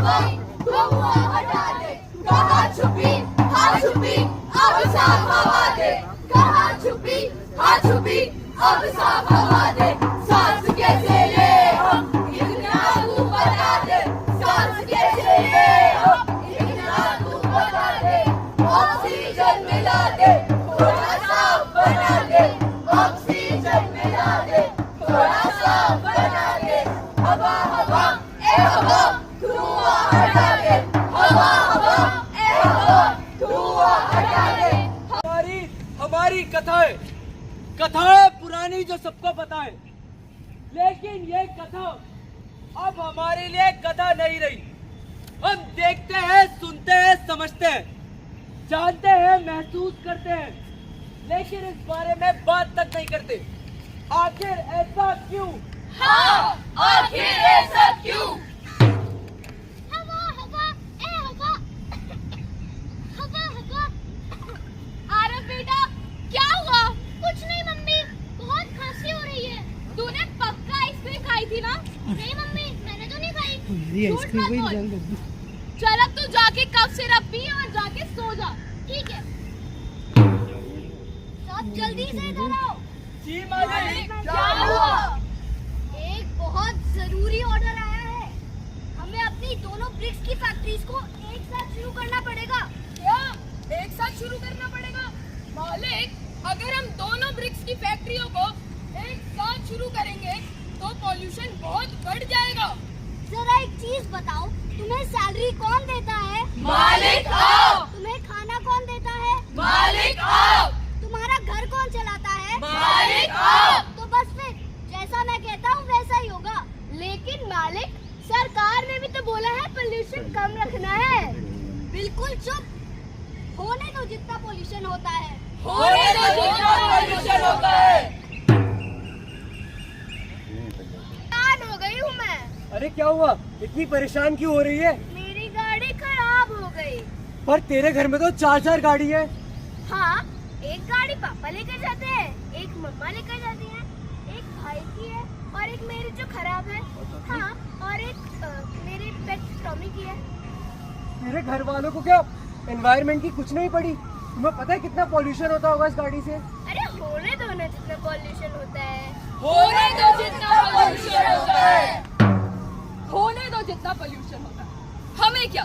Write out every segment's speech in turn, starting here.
भाई धुआं हटा दे, कहाँ छुपी हाँ छुपी अब साफ हवा दे, कहाँ छुपी हाँ छुपी अब साफ हवा दे। सांस कैसे ले हम इतना तू बता दे, सांस कैसे ले हम इतना तू बता दे। ऑक्सीजन मिला दे, थोड़ा साफ बना दे, ऑक्सीजन मिला दे, थोड़ा साफ बना दे। हवा हवा ए हवा धुआं हटा दे, हवा हवा ए हवा धुआं हटा दे। हमारी कथाएं पुरानी जो सबको पता है, लेकिन ये कथा अब हमारे लिए कथा नहीं रही। हम देखते हैं, सुनते हैं, समझते हैं, जानते हैं, महसूस करते हैं, लेकिन इस बारे में बात तक नहीं करते। आखिर ऐसा क्यों? हाँ, आखिर ऐसा क्यों? हवा हवा ए हवा, हवा हवा। आरव बेटा क्या हुआ? कुछ नहीं मम्मी, बहुत खांसी हो रही है। तूने पक्का आइसक्रीम खाई थी ना? नहीं मम्मी, मैंने तो नहीं खाई। झूठ मत बोल। चल अब तू जाके कफ सिरप पी और जाके सो जा, ठीक है? सब जल्दी से इधर आओ। जी मालिक, क्या हुआ? एक बहुत जरूरी ऑर्डर आया है। हमें अपनी दोनों ब्रिक्स की फैक्ट्रीज को एक साथ शुरू करना पड़ेगा। क्या एक साथ शुरू करना पड़ेगा? मालिक, अगर हम दोनों ब्रिक्स की फैक्ट्रियों को एक साथ शुरू करेंगे तो पॉल्यूशन बहुत बढ़ जाएगा। जरा एक चीज बताओ, तुम्हें सैलरी कौन देता है? मालिक आप। तुम्हें खाना कौन देता है? मालिक आप। तुम्हारा घर कौन चलाता है? मालिक आप। तो बस फिर जैसा मैं कहता हूँ वैसा ही होगा। लेकिन मालिक, सरकार ने भी तो बोला है पोल्यूशन कम रखना है। बिल्कुल चुप। होने दो जितना पोल्यूशन होता है। होने दो जितना पॉल्यूशन होता है। परेशान हो गई हूँ मैं। अरे क्या हुआ? इतनी परेशान क्यों हो रही है? मेरी गाड़ी खराब हो गई। पर तेरे घर में तो 4 गाड़ी है। हाँ, एक गाड़ी पापा लेकर जाते हैं, एक मम्मा लेकर जाती है, एक भाई की है और एक मेरी जो खराब है। हाँ, और एक मेरे पेट टॉमी की है। तेरे घर वालों को क्या एनवायरनमेंट की कुछ नहीं पड़ी? तुम्हें पता है कितना पॉल्यूशन होता होगा इस गाड़ी से? अरे होने दो ना जितना पॉल्यूशन होता है। होने दो जितना पॉल्यूशन होता है। होने दो जितना पोल्यूशन होता है, हमें क्या?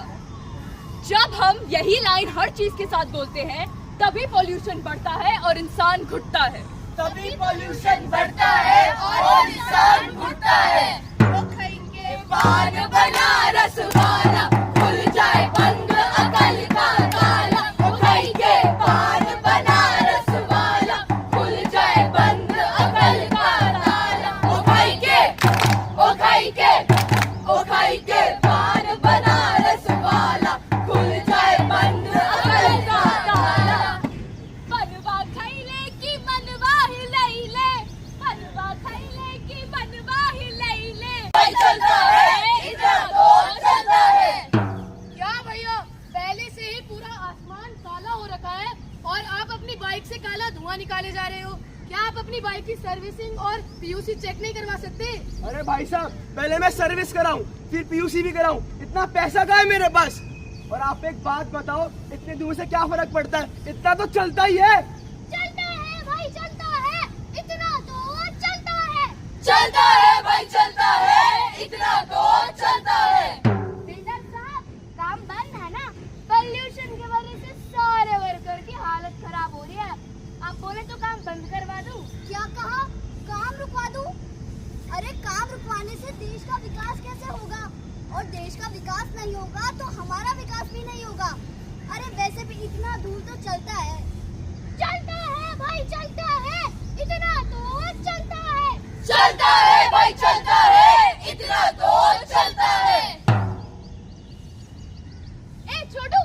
जब हम यही लाइन हर चीज के साथ बोलते हैं तभी पोल्यूशन बढ़ता है और इंसान घुटता है। तभी पॉल्यूशन बढ़ता है और इंसान घुटता है। वो खाएंगे पान बनारस वाला, खुल जाए बंद अकल का ताला। वो खाएंगे पान बनारस वाला, खुल जाए बंद अकल का ताला। वो खाएंगे पान बनारस वाला, खुल जाए बंद अकल का ताला। बनवा खैले की बनवा ही लैले, बनवा खैले की बनवा ही लैले। भाई चलता है, इधर तो चलता है। क्या भैया, पहले से ही पूरा आसमान काला हो रखा है और आप अपनी बाइक से काला धुआं निकाले जा रहे हो। क्या आप अपनी बाइक की सर्विसिंग और पीयूसी चेक नहीं करवा सकते? अरे भाई साहब, पहले मैं सर्विस कराऊं, फिर पीयूसी भी कराऊं। इतना पैसा कहाँ है मेरे पास? और आप एक बात बताओ, इतने दूर से क्या फर्क पड़ता है? इतना तो चलता ही है। चलता है भाई, चलता है। इतना तो चलता है। चलता है भाई चलता है, इतना तो चलता है। बिल्डर साहब, काम बंद है ना? पोल्यूशन की वजह से सारे वर्कर की हालत खराब हो रही है। आप बोले तो काम बंद करवा दूं? क्या कहा? काम रुकवा दूं? अरे काम रुकवाने से देश का विकास कैसे होगा? और देश का विकास नहीं होगा तो हमारा विकास भी नहीं होगा। अरे वैसे भी इतना दूर तो चलता है। चलता है भाई, चलता है। इतना तो चलता है। चलता है भाई चलता है, इतना तो चलता है। ए छोटू,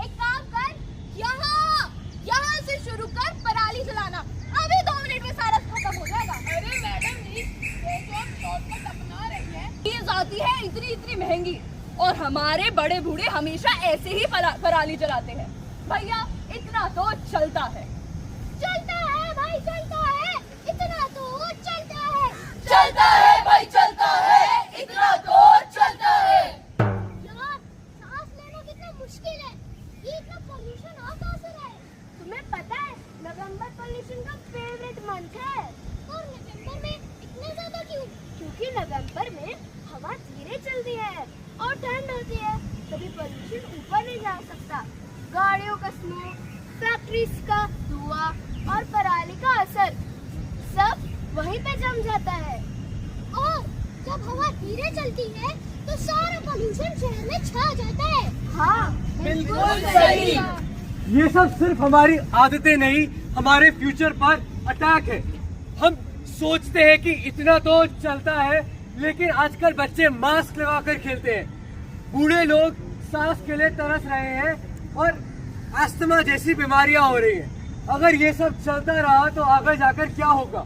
एक काम कर, यहाँ से शुरू कर पराली जलाना। अभी 2 मिनट में सारा खत्म हो जाएगा। अरे मैडम जी, ये जो आप शॉर्टकट अपना रही हैं, चीज आती है इतनी महंगी और हमारे बड़े बूढ़े हमेशा ऐसे ही पराली जलाते हैं। भैया इतना तो चलता है। चलता है भाई, चलता है। इतना तो चलता है। चलता है भाई चलता है, इतना तो चलता है। यहाँ इतना पोल्यूशन आ कहां से रहा है? तुम्हें पता है नवंबर पोल्यूशन का फेवरेट मंथ है। और नवंबर में इतना ज्यादा क्यों? क्योंकि नवंबर में हवा धीरे चलती है और ठंड होती है, तभी पोल्यूशन ऊपर नहीं जा सकता। गाड़ियों का स्मोक, फैक्ट्रीज का धुआं और पराली का असर सब वहीं पे जम जाता है। और जब हवा धीरे चलती है तो सारा पोल्यूशन शहर में छा जाता है। हाँ, बिल्कुल सही। ये सब सिर्फ हमारी आदतें नहीं, हमारे फ्यूचर पर अटैक है। हम सोचते हैं कि इतना तो चलता है, लेकिन आजकल बच्चे मास्क लगाकर खेलते हैं, बूढ़े लोग सांस के लिए तरस रहे हैं और अस्थमा जैसी बीमारियां हो रही हैं। अगर ये सब चलता रहा तो आगे जाकर क्या होगा?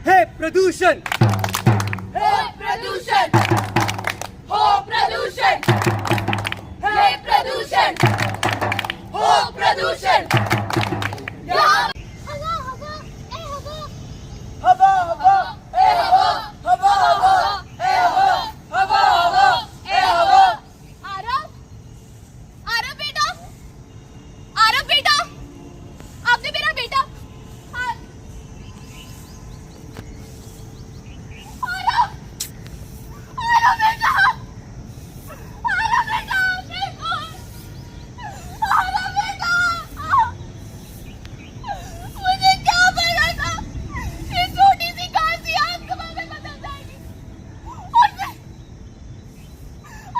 है प्रदूषण, हे प्रदूषण, हो प्रदूषण, हे प्रदूषण, हो प्रदूषण। हवा हवा ए हवा, हवा हवा ए हवा, हवा हवा ए हवा, हवा हवा ए हवा। आरव, आरव बेटा, आरव बेटा, आपने मेरा बेटा आरव, आरव बेटा, आरव बेटा, देखो, आरव बेटा, मुझे क्या पता था ये छोटी सी खांसी अस्थमा में बदल जाएगी। और मैं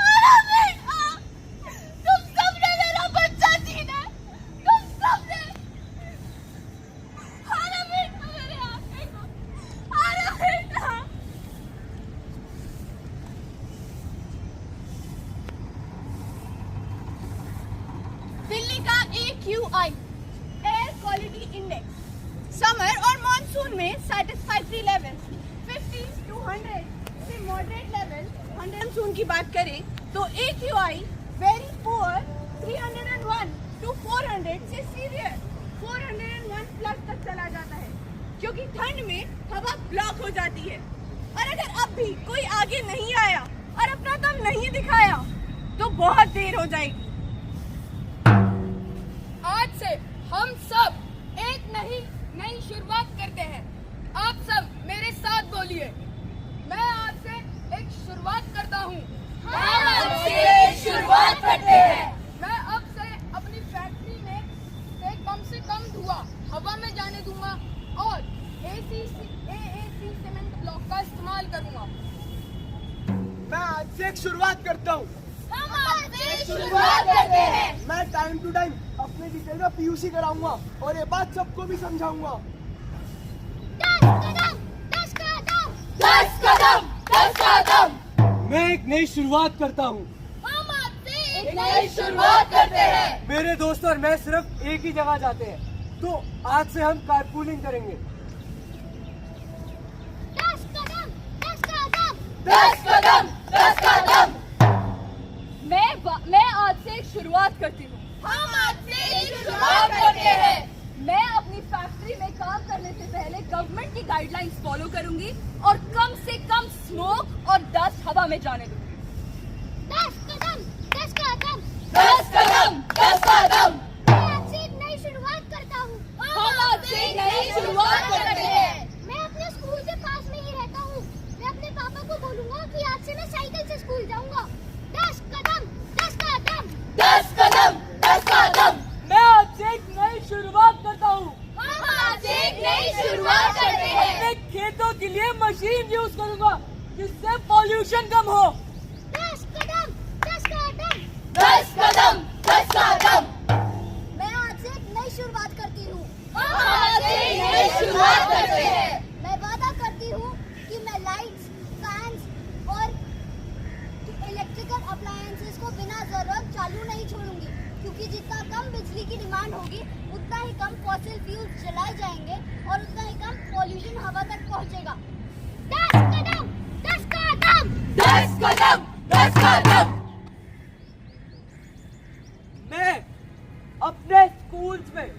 आरव बेटा, तुम सबने मेरा बच्चा छीना है, तुम सबने। आरव बेटा, मेरे हाथ देखो, आरव बेटा। दिल्ली का AQI air quality index summer और मॉनसून में सैटिस्फैक्टरी लेवल 50 to 100 से मॉडरेट लेवल 100। मॉनसून की बात करें तो AQI वेरी पुअर 301 to 400 से सीवियर 401 प्लस तक चला जाता है, क्योंकि ठंड में हवा ब्लॉक हो जाती है। और अगर अब भी कोई आगे नहीं आया और अपना दम नहीं दिखाया तो बहुत देर हो जाएगी। आज से हम सब एक नई शुरुआत करते हैं। आप सब मेरे साथ बोलिए, मैं आज से एक शुरुआत करता हूँ। हम आज से शुरुआत करते हैं। मैं अब से अपनी फैक्ट्री में से कम धुआं हवा में जाने दूंगा और AAC सीमेंट ब्लॉक का इस्तेमाल करूंगा। मैं आज से एक शुरुआत करता हूँ। हम आज से शुरुआत करते हैं। मैं टाइम टू टाइम अपने टीचर का PUC कराऊंगा और ये बात सबको भी समझाऊंगा। 10 कदम 10 कदम 10 कदम 10 कदम। मैं एक नई शुरुआत करता हूँ। हम आज से एक नई शुरुआत करते हैं। मेरे दोस्त और मैं सिर्फ एक ही जगह जाते हैं, तो आज से हम कारपूलिंग करेंगे। 10 कदम 10 कदम 10 कदम 10 कदम। मैं आज से एक शुरुआत करती हूँ। हम आज से एक शुरुआत करते हैं। मैं अपनी फैक्ट्री में काम करने से पहले गवर्नमेंट की गाइडलाइंस फॉलो करूंगी और कम से कम स्मोक और डस्ट हवा में जाने दूंगी। 10 कदम 10 कदम 10 कदम 10 कदम। मैं आज से एक नई शुरुआत करता हूँ। हम आज से एक नई शुरुआत करते हैं। मैं अपने स्कूल के पास में ही रहता हूँ। मैं अपने पापा को बोलूंगा कि आज से मैं साइकिल से स्कूल जाऊंगा। 10 कदम 10 कदम 10 कदम 10 कदम। मैं आज से एक नई शुरुआत करता हूँ। हम आज से एक नई शुरुआत करते हैं। अपने खेतों के लिए मशीन यूज करूंगा जिससे पॉल्यूशन कम हो। 10 कदम 10 कदम 10 कदम 10 कदम। मैं आज से एक नई शुरुआत करती हूँ। हम आज से एक नई शुरुआत करते हैं। मैं वादा करती हूँ कि मैं लाइट्स, फैंस और इलेक्ट्रिकल अप्लायंसेस को बिना जरूरत चालू नहीं छोड़ूंगी, क्योंकि जितना कम बिजली की डिमांड होगी उतना ही कम फॉसिल फ्यूल्स जलाए जाएंगे और उतना ही कम पॉल्यूशन हवा तक पहुंचेगा। 10 कदम 10 कदम 10 कदम 10 कदम। मैं अपने स्कूल्स में,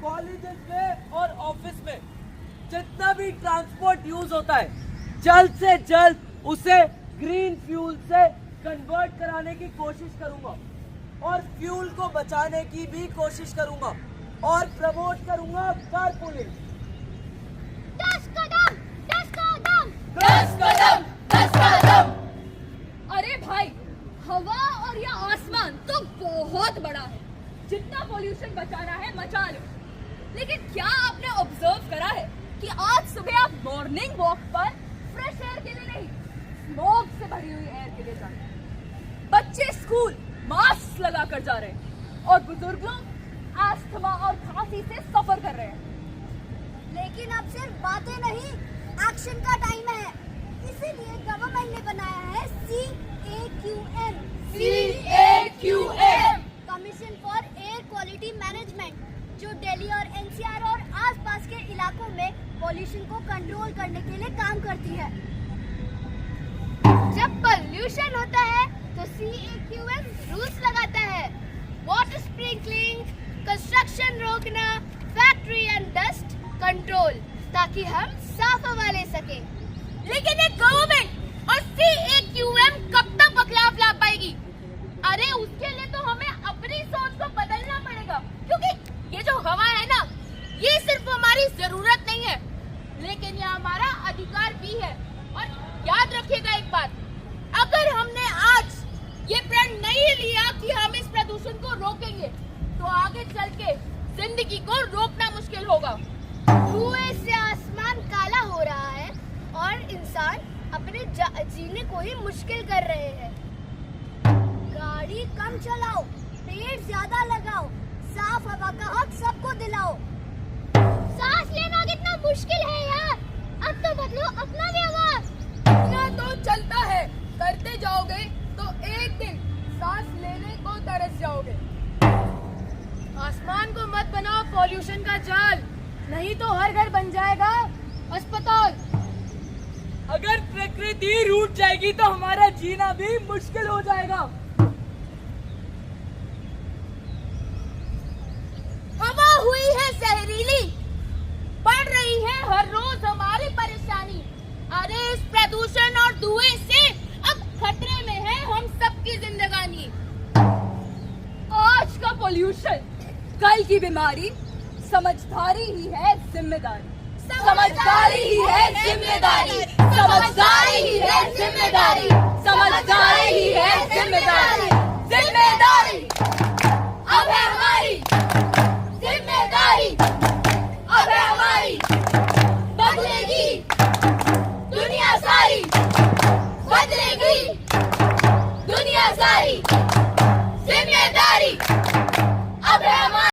कॉलेजेस में और ऑफिस में जितना भी ट्रांसपोर्ट यूज होता है, जल्द से जल्द उसे ग्रीन फ्यूल से कन्वर्ट कराने की कोशिश करूंगा। और फ्यूल को बचाने की भी कोशिश करूंगा और प्रमोट करूंगा कारपूलिंग। 10 कदम 10 कदम 10 कदम 10 कदम। अरे भाई, हवा और यह आसमान तो बहुत बड़ा है। जितना पोल्यूशन बचाना है मचा लो। लेकिन क्या आपने ऑब्जर्व करा है कि आज सुबह आप मॉर्निंग वॉक पर फ्रेश एयर के लिए नहीं, स्मोक से भरी हुई एयर के लिए जा रहे हैं। बच्चे स्कूल मास्क लगाकर जा रहे हैं और बुजुर्ग लोग अस्थमा और खांसी से सफर कर रहे हैं। लेकिन अब सिर्फ बातें नहीं, एक्शन का टाइम है। इसीलिए गवर्नमेंट ने बनाया है CAQM, CAQM commission for air quality management, जो दिल्ली और NCR और आसपास के इलाकों में पॉल्यूशन को कंट्रोल करने के लिए काम करती है। जब पॉल्यूशन होता है तो CAQM रूल्स लगाता है। वाटर स्प्रिंकलिंग, कंस्ट्रक्शन रोकना, फैक्ट्री एंड डस्ट कंट्रोल, ताकि हम साफ हवा ले सकें। लेकिन ये गवर्नमेंट और CAQM कब तक बखलाफ ला पाएगी? अरे उसके लिए तो हमें अपनी सोच को बदलना पड़ेगा, क्योंकि ये जो हवा है ना, ये सिर्फ हमारी जरूरत नहीं है, लेकिन ये हमारा अधिकार भी है। और याद रखिएगा एक बात, अगर हमने आज ये प्रण नहीं लिया कि हम इस प्रदूषण को रोकेंगे, तो आगे चल के जिंदगी को रोकना मुश्किल होगा। धुएं से आसमान काला हो रहा है और इंसान अपने जीने को ही मुश्किल कर रहे हैं। गाड़ी कम चलाओ, पेड़ ज्यादा लगाओ, साफ हवा का हक सबको दिलाओ। सांस लेना कितना मुश्किल है यार, अब तो बदलो अपना व्यवहार। इतना तो चलता है, करते जाओगे तो एक दिन सांस लेने को तरस जाओगे। आसमान को मत बनाओ पॉल्यूशन का जाल, नहीं तो हर घर बन जाएगा अस्पताल। अगर प्रकृति रूठ जाएगी तो हमारा जीना भी मुश्किल हो जाएगा। हवा हुई है जहरीली, बढ़ रही है हर रोज हमारी परेशानी। अरे इस प्रदूषण और धुएं से अब खतरे में है हम सबकी जिंदगानी। आज का पॉल्यूशन, कल की बीमारी, समझदारी ही है जिम्मेदारी। समझदारी ही है जिम्मेदारी, समझदारी ही है जिम्मेदारी, समझदारी ही है जिम्मेदारी। जिम्मेदारी अब है हमारी, जिम्मेदारी अब है हमारी। बदलेगी दुनिया सारी, बदलेगी दुनिया सारी।